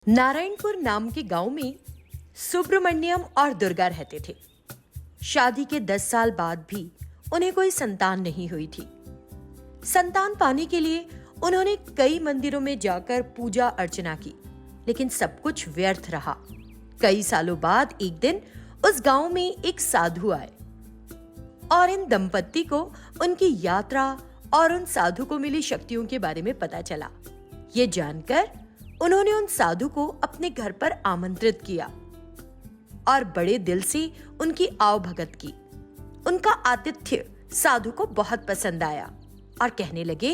नारायणपुर नाम के गांव में सुब्रमण्यम और दुर्गा रहते थे। शादी के 10 साल बाद भी उन्हें कोई संतान नहीं हुई थी। संतान पाने के लिए उन्होंने कई मंदिरों में जाकर पूजा अर्चना की, लेकिन सब कुछ व्यर्थ रहा। कई सालों बाद एक दिन उस गांव में एक साधु आए और इन दंपत्ति को उनकी यात्रा और उन साधु को मिली शक्तियों के बारे में पता चला। ये जानकर उन्होंने उन साधु को अपने घर पर आमंत्रित किया और बड़े दिल से उनकी आवभगत की। उनका आतिथ्य साधु को बहुत पसंद आया और कहने लगे,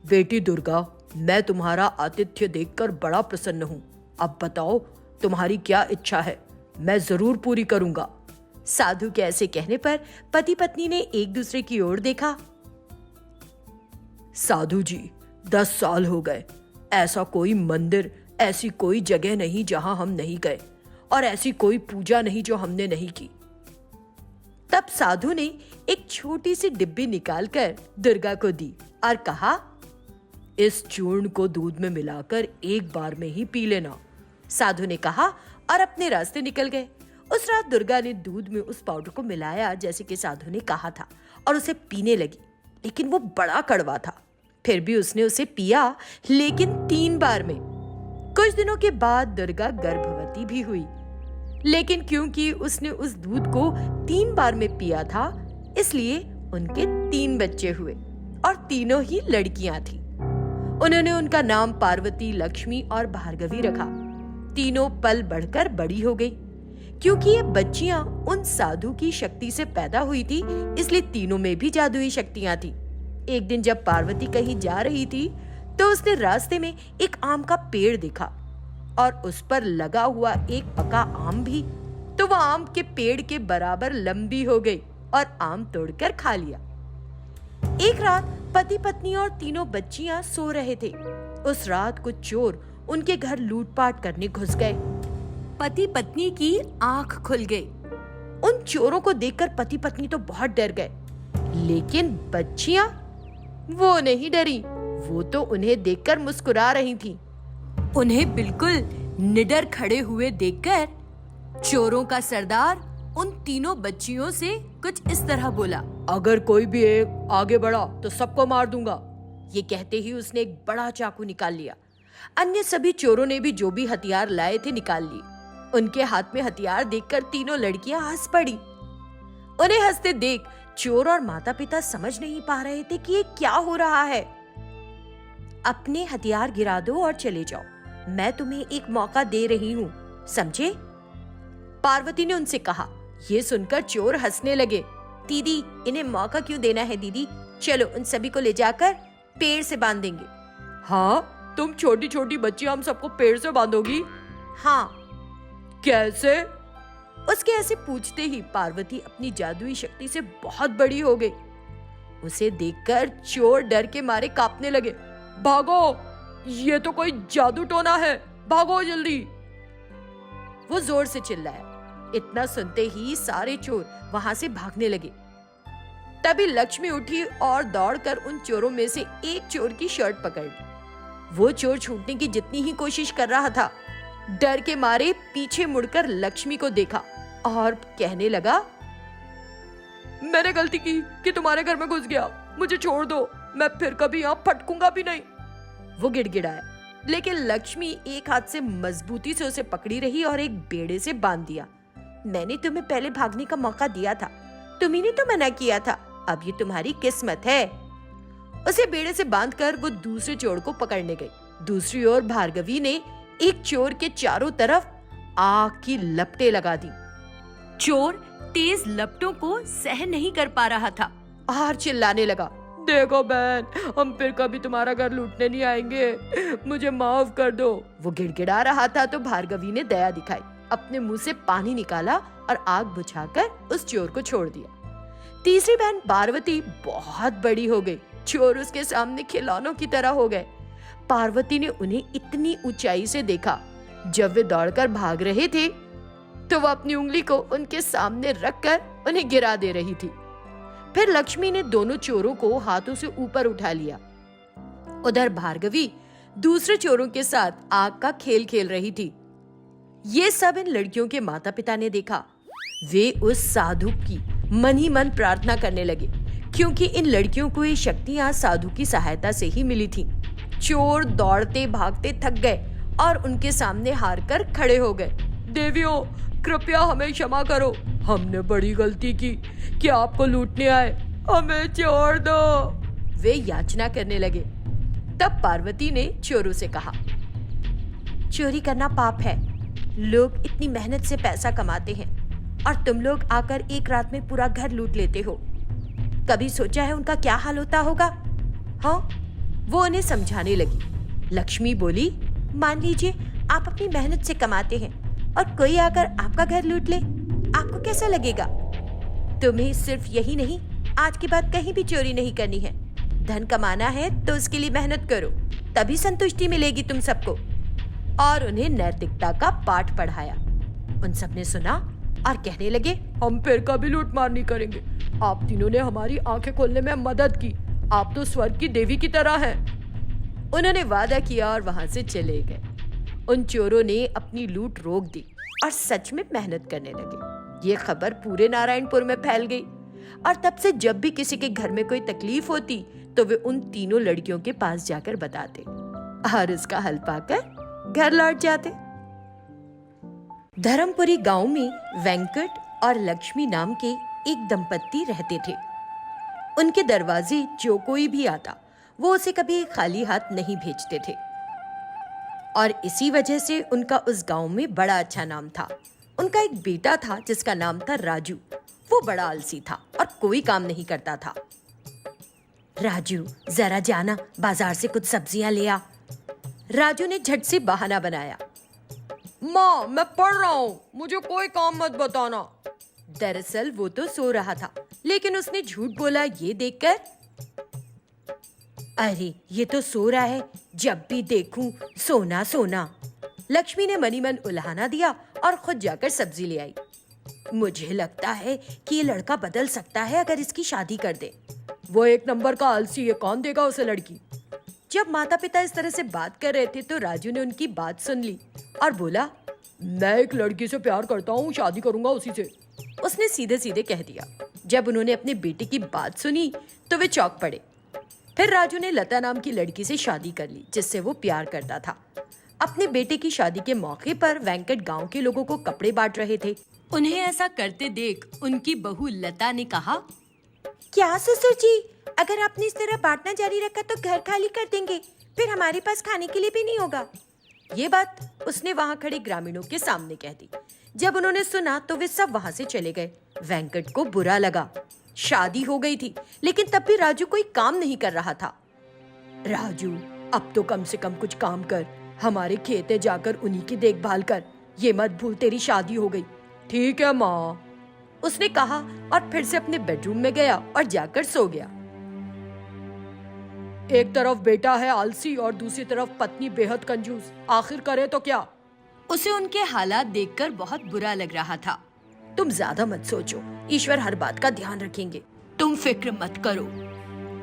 बेटी दुर्गा, मैं तुम्हारा आतिथ्य देखकर बड़ा प्रसन्न हूं। अब बताओ तुम्हारी क्या इच्छा है, मैं जरूर पूरी करूंगा। साधु के ऐसे कहने पर पति पत्नी ने एक दूसरे की ओर देखा। साधु जी, 10 साल हो गए, ऐसा कोई मंदिर, ऐसी कोई जगह नहीं जहां हम नहीं गए, और ऐसी कोई पूजा नहीं जो हमने नहीं की। तब साधु ने एक छोटी सी डिब्बी निकालकर दुर्गा को दी और कहा, इस चूर्ण को दूध में मिलाकर एक बार में ही पी लेना। साधु ने कहा और अपने रास्ते निकल गए। उस रात दुर्गा ने दूध में उस पाउडर को मिलाया जैसे कि साधु ने कहा था और उसे पीने लगी, लेकिन वो बड़ा कड़वा था। फिर भी उसने उसे पिया, लेकिन 3 बार में। कुछ दिनों के बाद दुर्गा गर्भवती भी हुई, लेकिन क्योंकि उसने उस दूध को 3 बार में पिया था, इसलिए उनके 3 बच्चे हुए और तीनों ही लड़कियां थीं। उन्होंने उनका नाम पार्वती, लक्ष्मी और भार्गवी रखा। तीनों पल बढ़कर बड़ी हो गई। क्योंकि ये बच्चियां उन साधु की शक्ति से पैदा हुई थी, इसलिए तीनों में भी जादुई शक्तियां थी। एक दिन जब पार्वती कहीं जा रही थी तो उसने रास्ते में एक आम का पेड़ देखा और उस पर लगा हुआ एक पका आम भी। तो वह आम के पेड़ के बराबर लंबी हो गई और आम तोड़कर खा लिया। एक रात पति पत्नी और तीनों बच्चियां सो रहे थे। उस रात कुछ चोर उनके घर लूटपाट करने घुस गए। पति पत्नी की आंख खुल गई। उन चोरों को देखकर पति पत्नी तो बहुत डर गए, लेकिन बच्चियां वो नहीं डरी। वो तो उन्हें देखकर मुस्कुरा रही थीं। उन्हें बिल्कुल निडर खड़े हुए देखकर चोरों का सरदार उन तीनों बच्चियों से कुछ इस तरह बोला, अगर कोई भी एक आगे बढ़ा तो सबको मार दूंगा। ये कहते ही उसने एक बड़ा चाकू निकाल लिया। अन्य सभी चोरों ने भी जो भी हथियार लाए थे निकाल लिए। उनके हाथ में हथियार देखकर तीनों लड़कियां हंस पड़ी। उन्हें हंसते देख चोर और माता पिता समझ नहीं पा रहे थे कि ये क्या हो रहा है। अपने हथियार गिरा दो और चले जाओ, मैं तुम्हें एक मौका दे रही हूँ, समझे? पार्वती ने उनसे कहा। ये सुनकर चोर हंसने लगे। दीदी, इन्हें मौका क्यों देना है दीदी? चलो उन सभी को ले जाकर पेड़ से बांध देंगे। हाँ, तुम छोटी छोटी बच्ची हम सबको पेड़ से बांधोगी? हाँ। कैसे? उसके ऐसे पूछते ही पार्वती अपनी जादुई शक्ति से बहुत बड़ी हो गई। उसे देखकर चोर डर के मारे कांपने लगे। भागो, ये तो कोई जादू टोना है, भागो जल्दी! वो जोर से चिल्लाया। इतना सुनते ही सारे चोर वहां से भागने लगे। तभी लक्ष्मी उठी और दौड़कर उन चोरों में से एक चोर की शर्ट पकड़ ली। वो चोर छूटने की जितनी ही कोशिश कर रहा था, डर के मारे पीछे मुड़कर लक्ष्मी को देखा और कहने लगा, मैंने गलती की कि तुम्हारे घर में घुस गया, मुझे छोड़ दो, मैं फिर कभी यहाँ फटकूंगा भी नहीं। वो गिड़गिड़ाया, लेकिन लक्ष्मी एक हाथ से मजबूती से उसे पकड़ी रही और एक बेड़े से बांध दिया। मैंने तुम्हें पहले भागने का मौका दिया था, तुम्ही ने तो मना किया था, अब ये तुम्हारी किस्मत है। उसे बेड़े से बांधकर वो दूसरे चोर को पकड़ने गई। दूसरी ओर भार्गवी ने एक चोर के चारों तरफ आग की लपटें लगा दी। चोर तेज लपटों को सहन नहीं कर पा रहा था और चिल्लाने लगा, देखो बहन, हम फिर कभी तुम्हारा घर लूटने नहीं आएंगे, मुझे माफ कर दो। वो गिड़गिड़ा रहा था तो भार्गवी ने दया दिखाई, अपने मुंह से पानी निकाला और आग बुझाकर उस चोर को छोड़ दिया। तीसरी बहन पार्वती बहुत बड़ी हो गई। चोर उसके सामने खिलौनों की तरह हो गए। पार्वती ने उन्हें इतनी ऊंचाई से देखा। जब वे दौड़कर भाग रहे थे तो वह अपनी उंगली को उनके सामने रखकर उन्हें गिरा दे रही थी। फिर लक्ष्मी ने दोनों चोरों को हाथों से ऊपर उठा लिया। उधर भार्गवी दूसरे चोरों के साथ आग का खेल खेल रही थी। ये सब इन लड़कियों के माता पिता ने देखा। वे उस साधु की मन ही मन प्रार्थना करने लगे, क्योंकि इन लड़कियों को ये शक्तियां साधु की सहायता से ही मिली थी। चोर दौड़ते भागते थक गए और उनके सामने हार कर खड़े हो गए। देवियों, कृपया हमें क्षमा करो, हमने बड़ी गलती की कि आपको लूटने आए, हमें छोड़ दो। वे याचना करने लगे। तब पार्वती ने चोरों से कहा, चोरी करना पाप है। लोग इतनी मेहनत से पैसा कमाते हैं और तुम लोग आकर एक रात में पूरा घर लूट लेते हो। कभी सोचा है उनका क्या हाल होता होगा? हाँ, वो उन्हें समझाने लगी। लक्ष्मी बोली, मान लीजिए आप अपनी मेहनत से कमाते हैं और कोई आकर आपका घर लूट ले, आपको कैसा लगेगा? तुम्हें सिर्फ यही नहीं, आज के बाद कहीं भी चोरी नहीं करनी है। धन कमाना है तो उसके लिए मेहनत करो, तभी संतुष्टि मिलेगी तुम सबको। और उन्हें नैतिकता का पाठ पढ़ाया। उन सब ने सुना और कहने लगे, हम फिर कभी लूटमार नहीं करेंगे। आप तीनों ने हमारी आंखें खोलने में मदद की। आप तो स्वर्ग की देवी की तरह हैं। उन्होंने वादा किया और वहां से चले गए। उन चोरों ने अपनी लूट रोक दी और सच में मेहनत करने लगे। ये खबर पूरे नारायणपुर में फैल गई और तब से जब भी किसी के घर में कोई तकलीफ होती तो वे उन तीनों लड़कियों के पास जाकर बताते और उसका हल पाकर घर लौट जाते। धर्मपुरी गांव में वेंकट और लक्ष्मी नाम के एक दंपत्ति रहते थे। उनके दरवाजे जो कोई भी आता वो उसे कभी खाली हाथ नहीं भेजते थे और इसी वजह से उनका उस गांव में बड़ा अच्छा नाम था। उनका एक बेटा था जिसका नाम था राजू। वो बड़ा आलसी था और कोई काम नहीं करता था। राजू, जरा जाना बाजार से कुछ सब्जियां ले आ। राजू ने झट से बहाना बनाया, माँ मैं पढ़ रहा हूँ, मुझे कोई काम मत बताना। दरअसल वो तो सो रहा था, लेकिन उसने झूठ बोला ये देखकर। अरे ये तो सो रहा है, जब भी देखूं सोना सोना। लक्ष्मी ने मनी मन उल्हाना दिया और खुद जाकर सब्जी ले आई। मुझे लगता है कि ये लड़का बदल सकता है अगर इसकी शादी कर दे। वो एक नंबर का आलसी है, कौन देगा उसे लड़की। जब माता पिता इस तरह से बात कर रहे थे तो राजू ने उनकी बात सुन ली और बोला, मैं एक लड़की से प्यार करता हूँ, शादी करूंगा उसी से। उसने सीधे सीधे कह दिया। जब उन्होंने अपने बेटे की बात सुनी तो वे चौंक पड़े। फिर राजू ने लता नाम की लड़की से शादी कर ली जिससे वो प्यार करता था। अपने बेटे की शादी के मौके पर वेंकट गांव के लोगों को कपड़े बांट रहे थे। उन्हें ऐसा करते देख उनकी बहू लता ने कहा, क्या ससुर जी, अगर आपने इस तरह बांटना जारी रखा तो घर खाली कर देंगे, फिर हमारे पास खाने के लिए भी नहीं होगा। ये बात उसने वहां खड़े ग्रामीणों के सामने कह दी। जब उन्होंने सुना तो वे सब वहां से चले गए। वेंकट को बुरा लगा। शादी हो गई थी लेकिन तब भी राजू कोई काम नहीं कर रहा था। राजू, अब तो कम से कम कुछ काम कर, हमारे खेते जाकर उन्हीं की देखभाल कर। ये मत भूल तेरी शादी हो गई। ठीक है माँ, उसने कहा और फिर से अपने बेडरूम में गया और जाकर सो गया। एक तरफ बेटा है आलसी और दूसरी तरफ पत्नी बेहद कंजूस, आखिर करे तो क्या। उसे उनके हालात देखकर बहुत बुरा लग रहा था। तुम ज्यादा मत सोचो, ईश्वर हर बात का ध्यान रखेंगे, तुम फिक्र मत करो।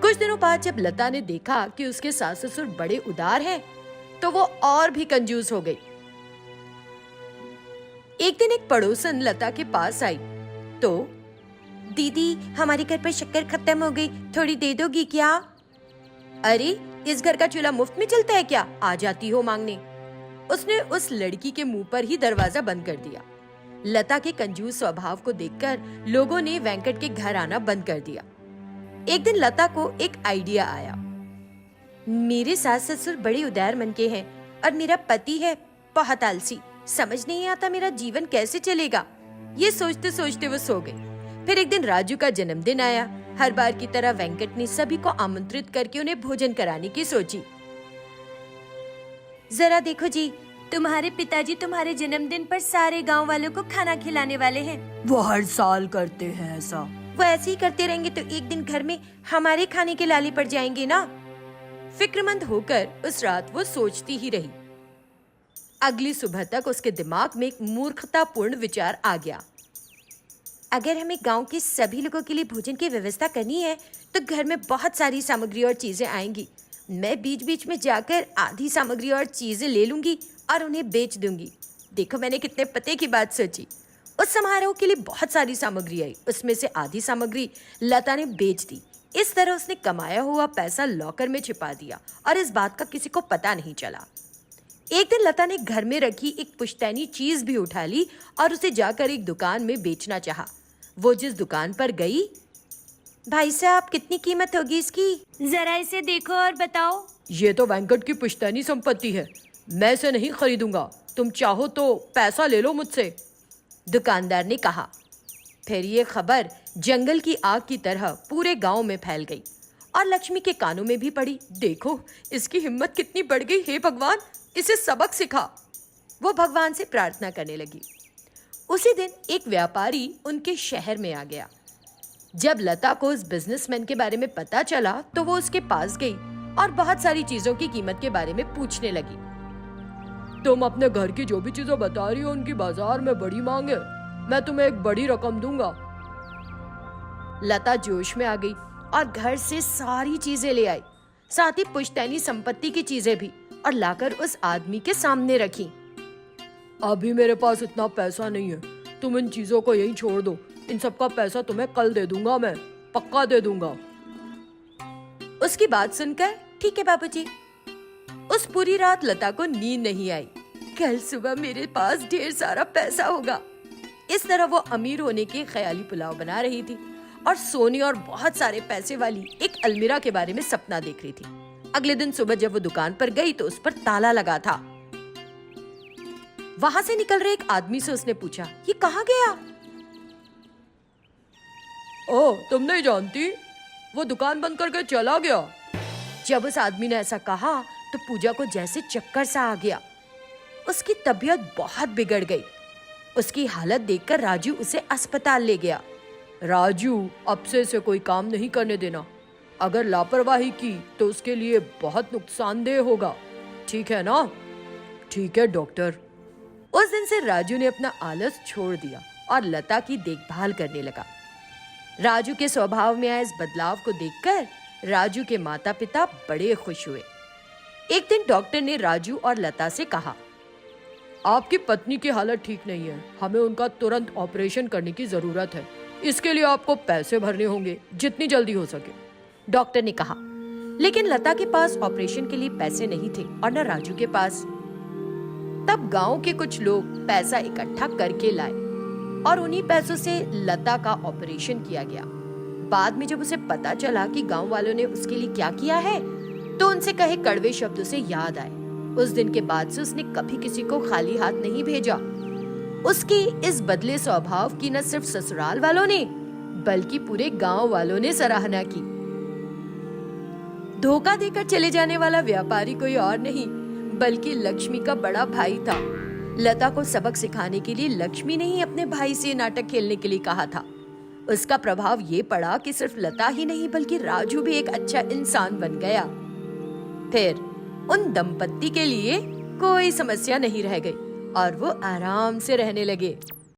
कुछ दिनों बाद जब लता ने देखा कि उसके सास ससुर बड़े उदार हैं, तो वो और भी कंजूस हो गई। एक दिन एक पड़ोसन लता के पास आई तो, दीदी हमारे घर पर शक्कर खत्म हो गई, थोड़ी दे दोगी क्या? अरे इस घर का चूल्हा मुफ्त में चलता है क्या, आ जाती हो मांगने। उसने उस लड़की के मुंह पर ही दरवाजा बंद कर दिया। लता के कंजूस स्वभाव को देखकर लोगों ने वेंकट के घर आना बंद कर दिया। एक दिन लता को एक आइडिया आया। मेरे सास ससुर बड़े उदार मन के हैं और मेरा पति है बहुत आलसी, समझ नहीं आता मेरा जीवन कैसे चलेगा। ये सोचते सोचते वो सो गई। फिर एक दिन राजू का जन्मदिन आया। हर बार की तरह वेंकट ने सभी को आमंत्रित करके उन्हें भोजन कराने की सोची। जरा देखो जी, तुम्हारे पिताजी तुम्हारे जन्मदिन पर सारे गांव वालों को खाना खिलाने वाले हैं। वो हर साल करते हैं ऐसा। वो ऐसे ही करते रहेंगे तो एक दिन घर में हमारे खाने के लाले पड़ जाएंगे ना। फिक्रमंद होकर उस रात वो सोचती ही रही। अगली सुबह तक उसके दिमाग में एक मूर्खतापूर्ण विचार आ गया। अगर हमें गांव के सभी लोगों के लिए भोजन की व्यवस्था करनी है तो घर में बहुत सारी सामग्री और चीजें आएंगी मैं बीच बीच में जाकर आधी सामग्री और चीजें ले लूंगी और उन्हें बेच दूंगी। देखो मैंने कितने पते की बात सोची। उस समारोह के लिए बहुत सारी सामग्री आई, उसमें से आधी सामग्री लता ने बेच दी। इस तरह उसने कमाया हुआ पैसा लॉकर में छिपा दिया और इस बात का किसी को पता नहीं चला। एक दिन लता ने घर में रखी एक पुश्तैनी चीज भी उठा ली और उसे जाकर एक दुकान में बेचना चाहा। वो जिस दुकान पर गई, भाई साहब कितनी कीमत होगी इसकी? जरा इसे देखो और बताओ। ये तो वेंकट की पुश्तैनी संपत्ति है, मैं इसे नहीं खरीदूंगा, तुम चाहो तो पैसा ले लो मुझसे, दुकानदार ने कहा। फिर ये खबर जंगल की आग की तरह पूरे गांव में फैल गई और लक्ष्मी के कानों में भी पड़ी। देखो इसकी हिम्मत कितनी बढ़ गई, हे भगवान इसे सबक सिखा। वो भगवान से प्रार्थना करने लगी। उसी दिन एक व्यापारी उनके शहर में आ गया। जब लता को उस बिजनेसमैन के बारे में पता चला तो वो उसके पास गई और बहुत सारी चीजों की कीमत के बारे में पूछने लगी। तुम अपने घर की जो भी चीजें बता रही हो उनकी बाजार में बड़ी मांग है, मैं तुम्हें एक बड़ी रकम दूंगा। लता जोश में आ गई और घर से सारी चीजें ले आई, साथ ही पुश्तैनी संपत्ति की चीजें भी, और लाकर उस आदमी के सामने रखी। अभी मेरे पास इतना पैसा नहीं है, तुम इन चीजों को यहीं छोड़ दो, इन सब का पैसा तुम्हें कल दे दूंगा, मैं पक्का दे दूंगा। उसकी बात सुनकर ठीक है बाबूजी। उस पूरी रात लता को नींद नहीं आई। कल सुबह मेरे पास ढेर सारा पैसा होगा। इस तरह वो अमीर होने के ख्याली पुलाव बना रही थी और सोने और बहुत सारे पैसे वाली एक अलमीरा के बारे में सपना देख रही थी। अगले दिन सुबह जब वो दुकान पर गई तो उस पर ताला लगा था। वहां से निकल रहे एक आदमी से उसने पूछा, ये कहाँ गया? ओह, तुम नहीं जानती, वो दुकान बंद करके चला गया। जब उस आदमी ने ऐसा कहा तो पूजा को जैसे चक्कर सा आ गया। उसकी तबीयत बहुत बिगड़ गई। उसकी हालत देखकर राजू उसे अस्पताल ले गया। राजू, अब से इसे कोई काम नहीं करने देना, अगर लापरवाही की तो उसके लिए बहुत नुकसानदेह होगा, ठीक है ना? ठीक है डॉक्टर। उस दिन से राजू ने अपना आलस छोड़ दिया और लता की देखभाल करने लगा। राजू के स्वभाव में आए इस बदलाव को देखकर राजू के माता पिता बड़े खुश हुए। एक दिन डॉक्टर ने राजू और लता से कहा, आपकी पत्नी की हालत ठीक नहीं है, हमें उनका तुरंत ऑपरेशन करने की जरूरत है, इसके लिए आपको पैसे भरने होंगे जितनी जल्दी हो सके, डॉक्टर ने कहा। लेकिन लता के पास ऑपरेशन के लिए पैसे नहीं थे और न राजू के पास। तब गांव के कुछ लोग पैसा इकट्ठा करके लाए और उन्हीं पैसों से लता का ऑपरेशन किया गया। बाद में जब उसे पता चला कि गांव वालों ने उसके लिए क्या किया है तो उनसे कहे कड़वे शब्द उसे याद आए। उस दिन के बाद से उसने कभी किसी को खाली हाथ नहीं भेजा। उसके इस बदले स्वभाव की न सिर्फ ससुराल वालों ने बल्कि पूरे गांव वालों ने सराहना की। धोखा देकर चले जाने वाला व्यापारी कोई और नहीं बल्कि लक्ष्मी का बड़ा भाई था। लता को सबक सिखाने के लिए लक्ष्मी ने ही अपने भाई से नाटक खेलने के लिए कहा था। उसका प्रभाव ये पड़ा कि सिर्फ लता ही नहीं बल्कि राजू भी एक अच्छा इंसान बन गया। फिर उन दंपत्ति के लिए कोई समस्या नहीं रह गई और वो आराम से रहने लगे।